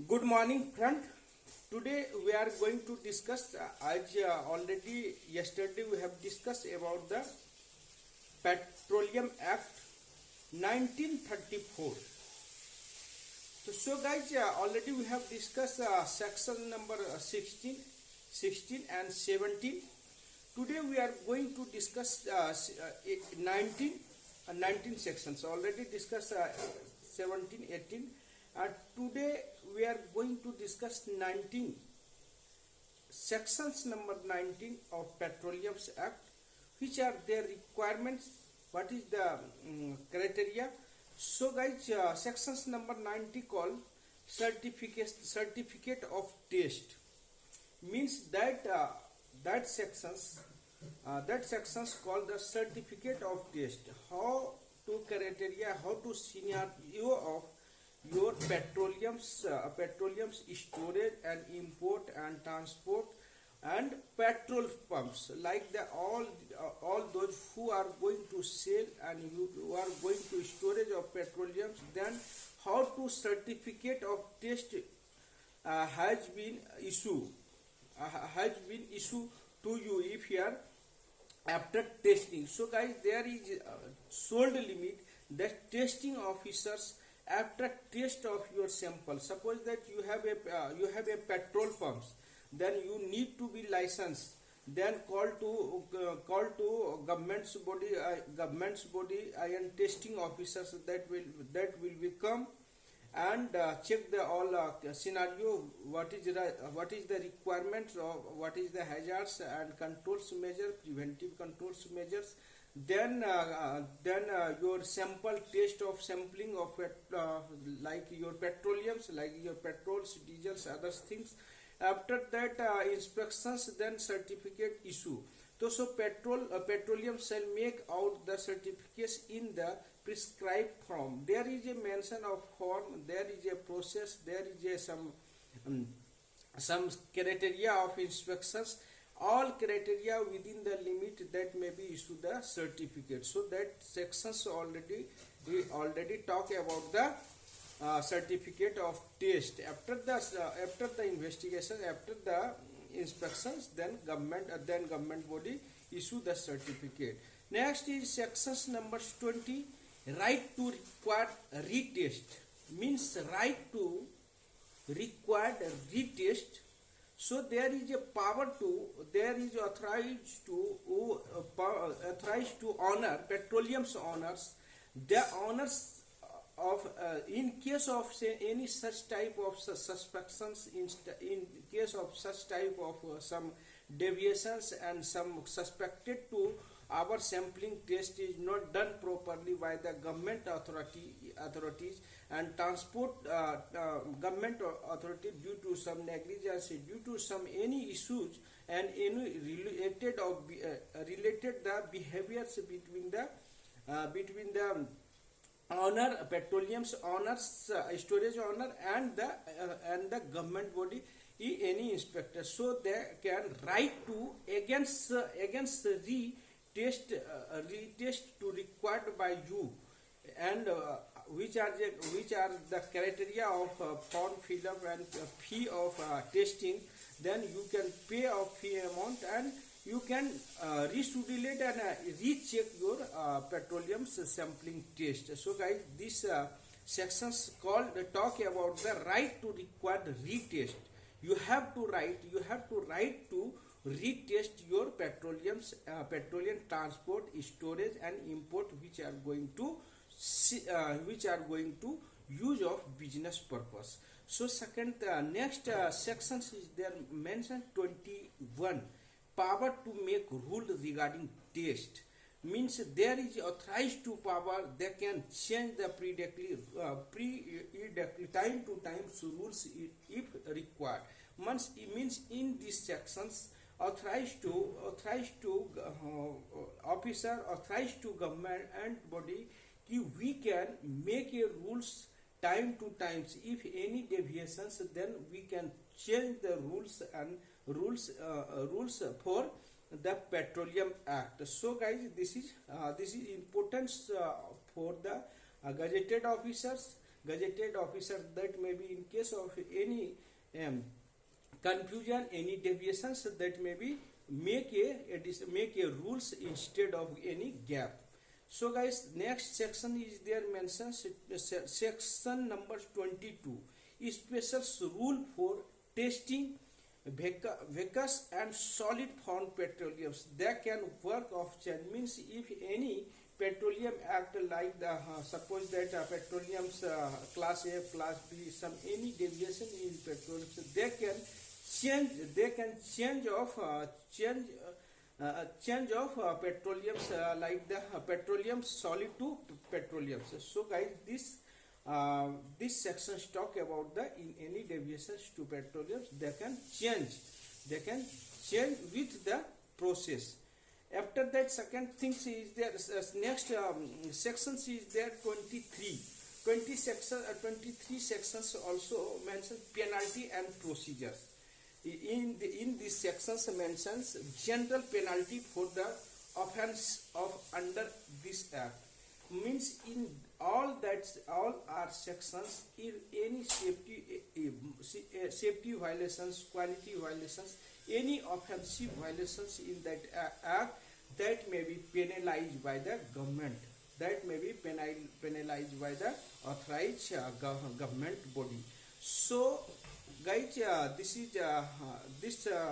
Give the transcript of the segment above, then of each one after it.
Good morning, friend. Today we are going to discuss, as already yesterday we have discussed about the Petroleum Act 1934. So guys, already we have discussed section number 16, 16 and 17. Today we are going to discuss 19, 19 sections. Already discussed 17, 18. Today we are going to discuss 19 sections number 19 of Petroleum Act, which are their requirements, what is the criteria. So guys, sections number 90 called certificate of taste, means that that sections called the certificate of taste. How to criteria, how to scenario of your petroleums storage and import and transport and petrol pumps, like the all those who are going to sell and who are going to storage of petroleums, then how to certificate of taste has been issued to you if you are after testing. So guys, there is sold limit that testing officers after test of your sample. Suppose that you have a petrol pumps, then you need to be licensed, then call to government's body and testing officers that will become and check the all scenario, what is the requirements of what is the hazards and controls measure, preventive controls measures. Then your sample test of sampling of like your petroleums, like your petrols, diesels, other things. After that inspections, then certificate issue. So petroleum shall make out the certificates in the prescribed form. There is a mention of form, there is a process, there is a some criteria of inspections, all criteria within the limit that may be issued the certificate. So that sections we already talk about the certificate of taste. After the investigation, after the inspections, then government body issue the certificate. Next is sections number 20, right to require retest, means right to required retest. So there is a power to, there is authorized to honor petroleum's owners, the owners of in case of say any such type of suspicions, in case of such type of some deviations and some suspected to our sampling test is not done properly by the government authorities and transport government authority, due to some negligence, due to some any issues and any related the behaviors between the owner, petroleum's owners, storage owner and the government body, any inspector. So they can write to against the retest to required by you, and which are the criteria of form fill up and fee of testing. Then you can pay a fee amount and you can reschedule and recheck your petroleum sampling test. So guys, these sections talk about the right to required retest. You have to write to retest your petroleum transport, storage and import, which are going to use of business purpose. So second, next sections is there mentioned 21, power to make rule regarding taste, means there is authorized to power, they can change the time to time rules if required. Means in these sections, authorized to officer, authorized to government and body, we can make a rules time to times. If any deviations, then we can change the rules and rules for the Petroleum Act. So guys, this is importance for the gazetted officers gazetted officer, that may be in case of any confusion, any deviations, that may be make a rules instead of any gap. So guys, next section is there mentioned, section number 22, special rule for testing viscous and solid form petroleums that can work of change. Means if any petroleum act like the suppose that petroleums class A, class B, some any deviation in petroleum, so they can change of petroleums like the petroleum solid to petroleum. So guys, this sections talk about the in any deviations to petroleum, they can change with the process. After that, second thing is there, next sections is there 23 sections also mention penalty and procedures. In these sections mentions general penalty for the offense of under this act. Means in all are sections, in any safety violations, quality violations, any offensive violations in that act, that may be penalized by the government, that may be penalized by the authorized government body. So guys, this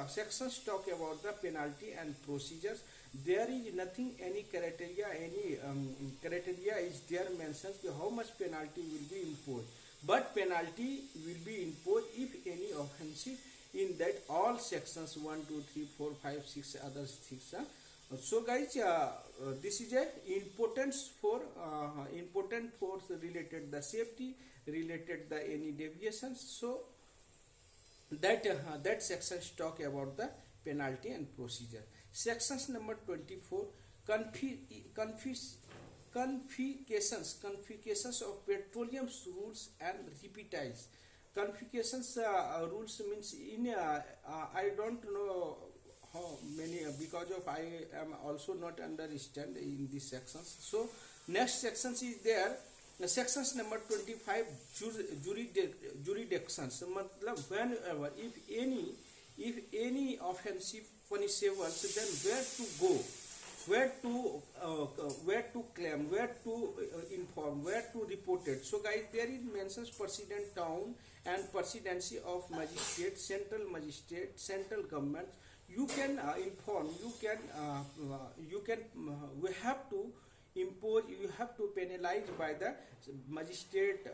sections talk about the penalty and procedures. There is nothing, any criteria is there mentioned how much penalty will be imposed, but penalty will be imposed if any offensive in that all sections 1, 2, 3, 4, 5, 6 other things. So guys, this is a importance for related the safety, related the any deviations. So that sections talk about the penalty and procedure. Sections number 24, confiscations of petroleum rules and repetiles. Confiscations rules means in I don't know how many, because of I am also not understand in these sections. So next sections is there. Sections number 25, jurisdictions. मतलब whenever if any offensive punishable, so then where to claim, where to inform, where to report it. So guys, there is mentions president town and presidency of magistrate, central government. You can inform, we have to impose, you have to penalize by the magistrate,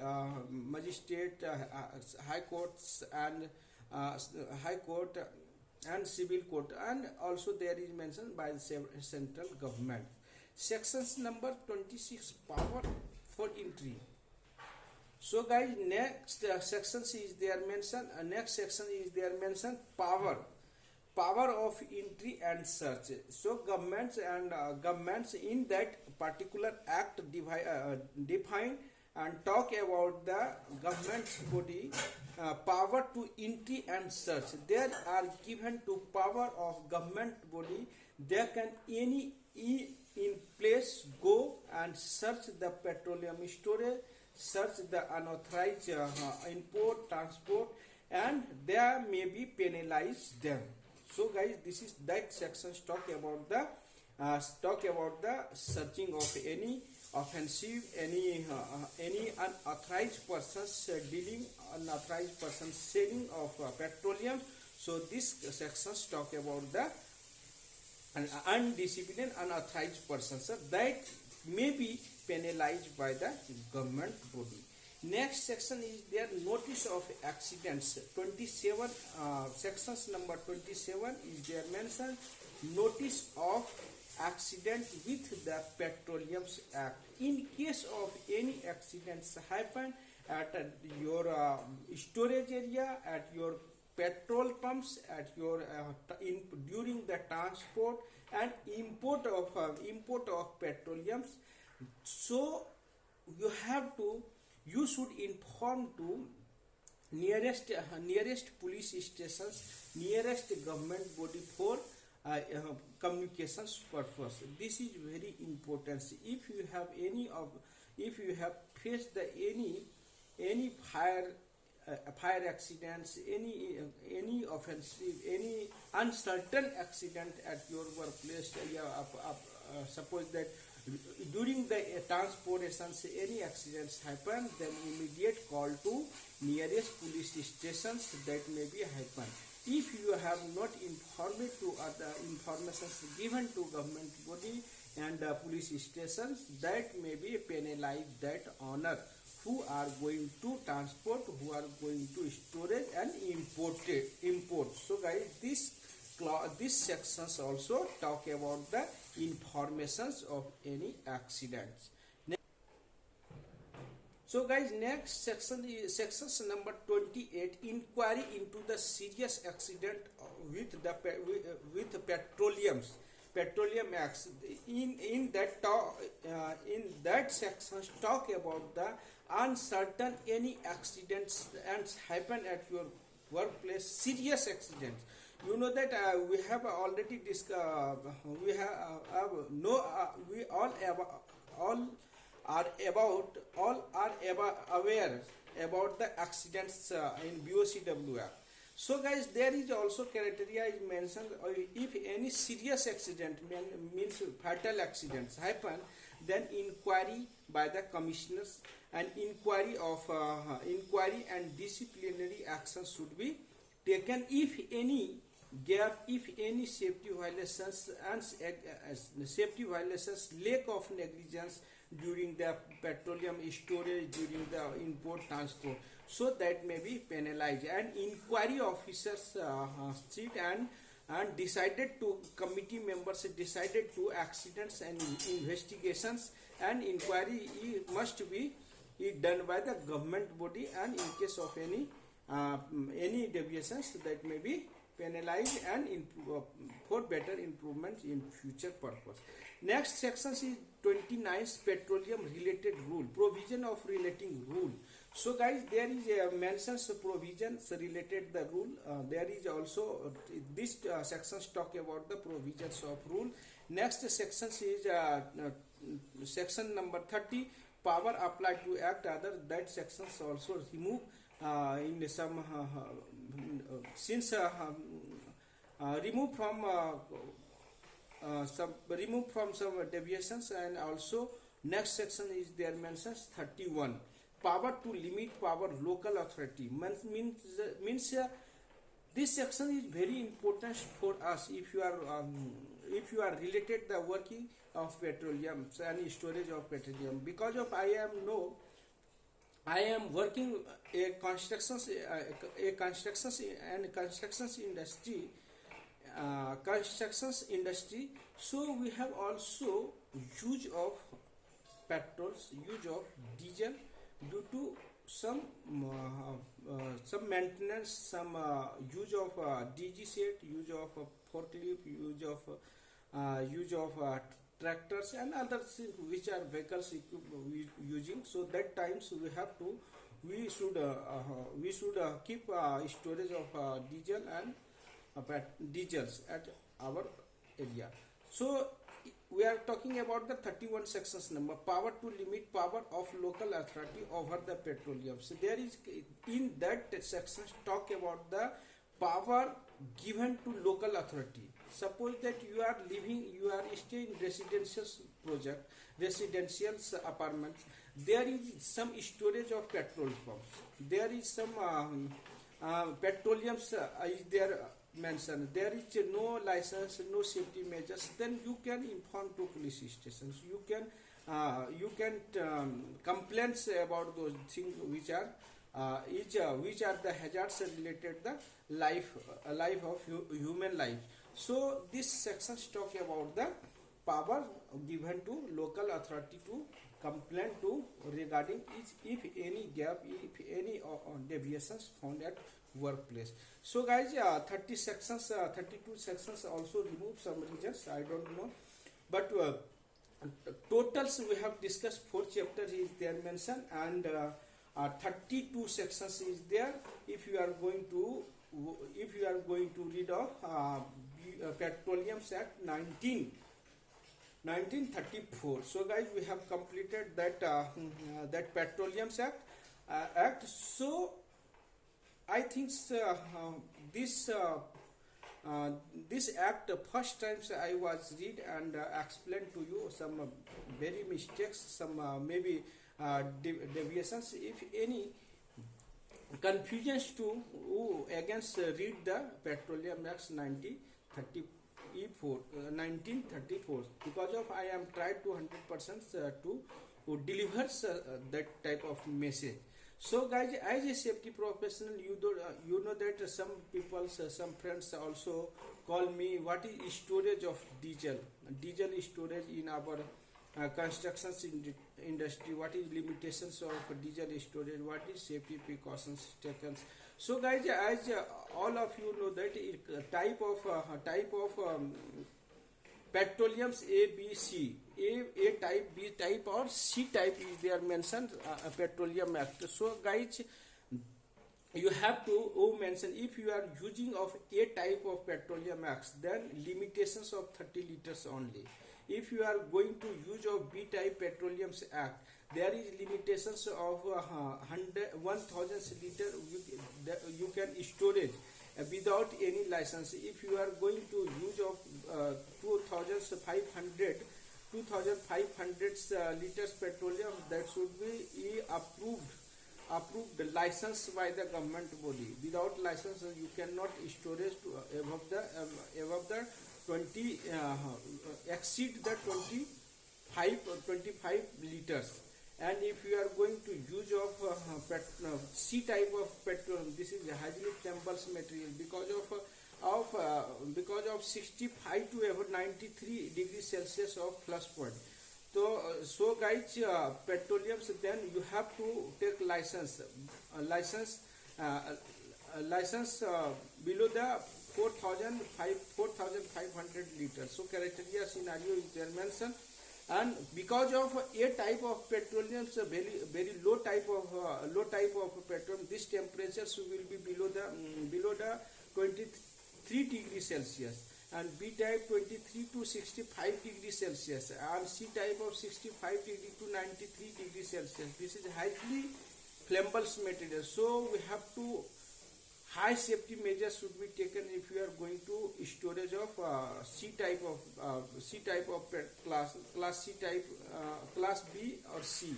high courts and high court and civil court, and also there is mentioned by the central government. Sections number 26, power for entry. So guys, next sections is there mentioned, next section is there mentioned power of entry and search. So governments in that particular act define and talk about the government's body power to entry and search. There are given to power of government body, there can any in place go and search the petroleum storage, search the unauthorized import, transport, and there may be penalize them. So guys, this is that sections talk about the searching of any offensive, any unauthorized persons dealing, unauthorized persons selling of petroleum. So this sections talk about the undisciplined, unauthorized persons that may be penalized by the government body. Next section is there notice of accidents. 27 sections number 27 is there mentioned notice of accident with the Petroleums Act. In case of any accidents happen at your storage area, at your petrol pumps, at your during the transport and import of petroleums, so you should inform to nearest police stations, nearest government body for communications purpose. This is very important. If you have faced any fire accidents, any offensive, any uncertain accident at your workplace. Suppose that during the transportations any accidents happen, then immediate call to nearest police stations that may be happen. If you have not informed to other informations given to government body and police stations, that may be penalize that owner who are going to transport, who are going to storage and import. So guys, this sections also talk about the informations of any accidents. So guys, next section is sections number 28, inquiry into the serious accident with petroleum acts. In that section talk about the uncertain any accidents and happen at your workplace, serious accidents. You know that we have already discussed. We all are aware about the accidents in BOCW Act. So guys, there is also criteria is mentioned. If any serious accident means fatal accidents happen, then inquiry by the commissioners and inquiry and disciplinary action should be taken if any gap, if any safety violations and lack of negligence during the petroleum storage, during the import transport, so that may be penalized. And inquiry officers sit and decided to, committee members decided to accidents and investigations, and inquiry must be done by the government body, and in case of any deviations, that may be penalized and for better improvement in future purpose. Next section is 29, petroleum related rule, provision of relating rule. So guys, there is mentions provisions related the rule. There is also this sections talk about the provisions of rule. Next section is section number 30, power applied to act other. That sections also remove in some since remove from some deviations. And also next section is there mentions 31, power to limit power local authority. Means this section is very important for us if you are related the working of petroleum and storage of petroleum. Because of I am working a constructions industry. So we have also use of petrols, use of diesel due to some maintenance, some use of DG set, use of forklift, use of tractors and others which are vehicles using. So that times we should keep storage of diesel and diesels at our area. So we are talking about the 31 sections number, power to limit power of local authority over the petroleum. So there is in that section talk about the power given to local authority. Suppose that you are staying in residential apartments. There is some storage of petrol pumps. There is some petroleums is there mentioned. There is no license, no safety measures. Then you can inform to police stations. You can complaints about those things which are the hazards related the life of human life. So this section talk about the power given to local authority to complain to regarding if any gap, if any deviations found at workplace. So guys, 32 sections also remove some reasons, I don't know, but totals we have discussed 4 chapters is there mentioned, and 32 sections is there. If you are going to read of Petroleum Act 1934. So guys, we have completed that that Petroleum Act. Act. So I think this uh, this act first times I was read and explained to you some very mistakes, some maybe deviations. If any confusions to who against read the Petroleum Act 1934 because of I am tried to 100% to delivers that type of message. So guys, as a safety professional, you know that some people, some friends also call me what is storage of diesel storage in our constructions industry, what is limitations of diesel storage, what is safety precautions taken. So guys, as all of you know that type of petroleums A, B, C. A type, B type or C type is there mentioned petroleum act. So guys, you have to mention if you are using of A type of petroleum acts, then limitations of 30 liters only. If you are going to use of B type petroleum act, there is limitations of 1000 liter you can storage without any license. If you are going to use of 2500 liters petroleum, that should be approved license by the government body. Without license you cannot storage to above the 20 exceed the 25 liters. And if you are going to use of C type of petrol, this is highly flammable material because of 65 to about 93 degrees Celsius of flash point. So guys, petroleums, then you have to take license below the 4,500 liters. So criteria scenario is there mentioned. And because of a type of petroleum, so very low type of petroleum, this temperatures will be below the 23 degrees Celsius, and B type 23 to 65 degrees Celsius, and C type of 65 degree to 93 degrees Celsius. This is highly flammable material. So we have to high safety measures should be taken if you are going to storage of C type of class C type, class B or C,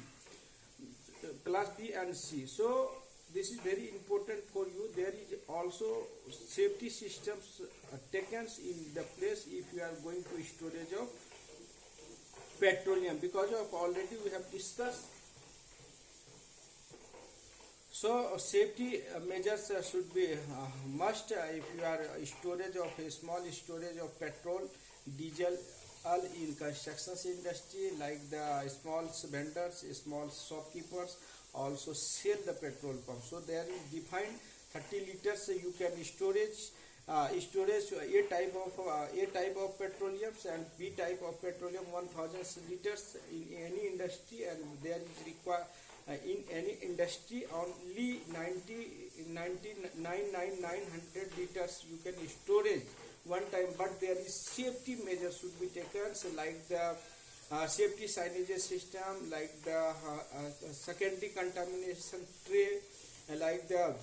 class B and C. So this is very important for you. There is also safety systems taken in the place if you are going to storage of petroleum, because of already we have discussed. So safety measures should be must if you are storage of a small storage of petrol, diesel, all in constructions industry, like the small vendors, small shopkeepers also sell the petrol pump. So there is defined 30 liters you can storage A type of petroleums, and B type of petroleum 1000 liters in any industry, and there is require in any industry only 900 liters you can storage one time. But there is safety measures should be taken, so like the safety signage system, like the secondary contamination tray, like the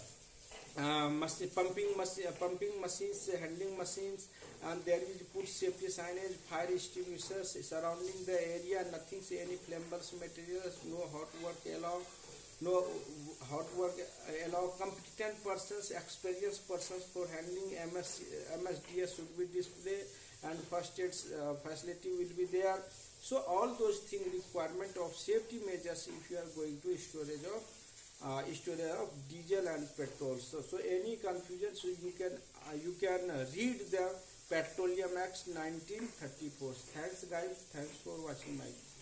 pumping machines, handling machines, and there is food safety signage, fire extinguishers surrounding the area, nothing say any flammable materials, no hot work allow. Competent persons, experienced persons for handling MSDS should be displayed, and first aid facility will be there. So all those things requirement of safety measures if you are going to storage of diesel and petrol. So any confusion, so you can read the Petroleum Act 1934. Thanks guys, thanks for watching my video.